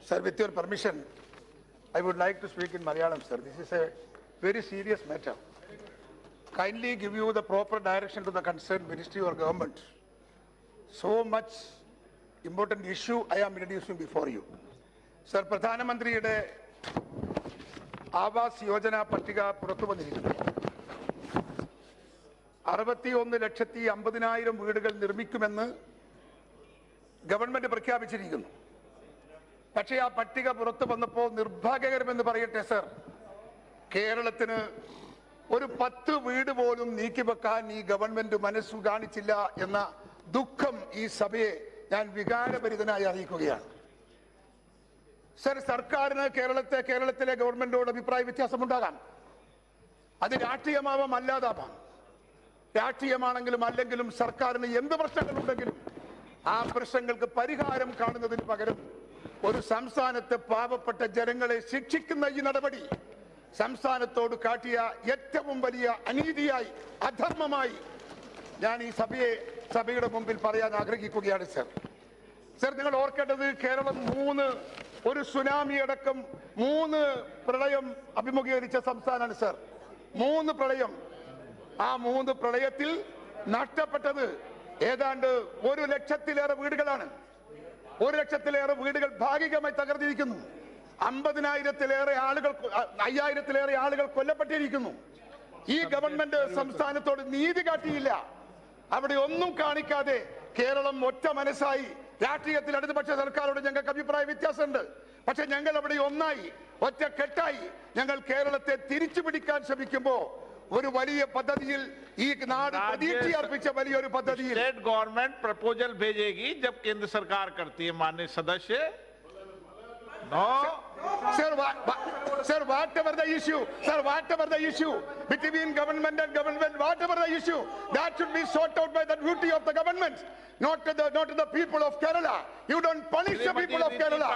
Sir, with your permission, I would like to speak in Malayalam, sir. This is a very serious matter. Kindly give you the proper direction to the concerned ministry or government. So much important issue I am introducing before you. Sir, Pradhana Mantriyude Awas Yojana Pattika പുറത്തു വന്നിരിക്കുന്നു. 61,50,000 വീടുകൾ നിർമ്മിക്കുമെന്ന് government പ്രഖ്യാപിച്ചിരിക്കുന്നു. പക്ഷേ ആ പട്ടിക പുറത്തു വന്നപ്പോൾ നിർഭാഗ്യകരമെന്ന് പറയട്ടെ sir, കേരളത്തിന് ഒരു 10 വീട് പോലും നീക്കിവെക്കാൻ ഈ ഗവൺമെന്റ് മനസ്സു കാണിച്ചില്ല എന്ന ദുഃഖം ഈ സഭയെ ഞാൻ വികാരഭരിതനായി അറിയിക്കുകയാണ്. സർ, സർക്കാരിന് കേരളത്തിലെ ഗവൺമെന്റിനോട് അഭിപ്രായ വ്യത്യാസമുണ്ടാകാം. അത് രാഷ്ട്രീയമാവാം, അല്ലാതാവാം. രാഷ്ട്രീയമാണെങ്കിലും അല്ലെങ്കിലും സർക്കാരിന് എന്ത് പ്രശ്നങ്ങളുണ്ടെങ്കിലും ആ പ്രശ്നങ്ങൾക്ക് പരിഹാരം കാണുന്നതിന് പകരം ഒരു സംസ്ഥാനത്തെ പാവപ്പെട്ട ജനങ്ങളെ ശിക്ഷിക്കുന്ന ഈ നടപടി സംസ്ഥാനത്തോട് കാട്ടിയ ഏറ്റവും വലിയ അനീതിയായി, അധർമ്മമായി ഞാൻ ഈ സഭയുടെ മുമ്പിൽ പറയാൻ ആഗ്രഹിക്കുകയാണ്. സർ, നിങ്ങൾ ഓർക്കേണ്ടത് കേരളം ഒരു സുനാമി അടക്കം 3 പ്രളയം അഭിമുഖീകരിച്ച സംസ്ഥാനമാണ് സർ. 3 പ്രളയം. ആ 3 പ്രളയത്തിൽ നഷ്ടപ്പെട്ടത് ഏതാണ്ട് 1 ലക്ഷത്തിലേറെ വീടുകളാണ്. 1 ലക്ഷത്തിലേറെ വീടുകൾ ഭാഗികമായി തകർന്നിരിക്കുന്നു. 50,000-ലേറെ ആളുകൾ കൊല്ലപ്പെട്ടിരിക്കുന്നു. ഈ ഗവൺമെന്റ് സംസ്ഥാനത്തോട് നീതി കാട്ടിയില്ല. അവിടെ ഒന്നും കാണിക്കാതെ കേരളം ഒറ്റ മനസ്സായി, രാഷ്ട്രീയത്തിൽ ഇടതുപക്ഷ സർക്കാരോട് ഞങ്ങൾക്ക് അഭിപ്രായ വ്യത്യാസമുണ്ട്, പക്ഷെ ഞങ്ങൾ അവിടെ ഒന്നായി ഒറ്റക്കെട്ടായി ഞങ്ങൾ കേരളത്തെ തിരിച്ചു പിടിക്കാൻ ശ്രമിക്കുമ്പോൾ ഒരു വലിയ പദ്ധതിയിൽ ഈ നാട് പ്രതീക്ഷ അർപ്പിച്ച വലിയൊരു പദ്ധതിയിൽ स्टेट गवर्नमेंट प्रपोजल भेजेगी जब केंद्र सरकार करती है. माननीय सदस्य, no sir, whatever the issue between government and government, whatever the issue, that should be sorted out by the duty of the government, not to the people of Kerala. You don't punish the people of Kerala.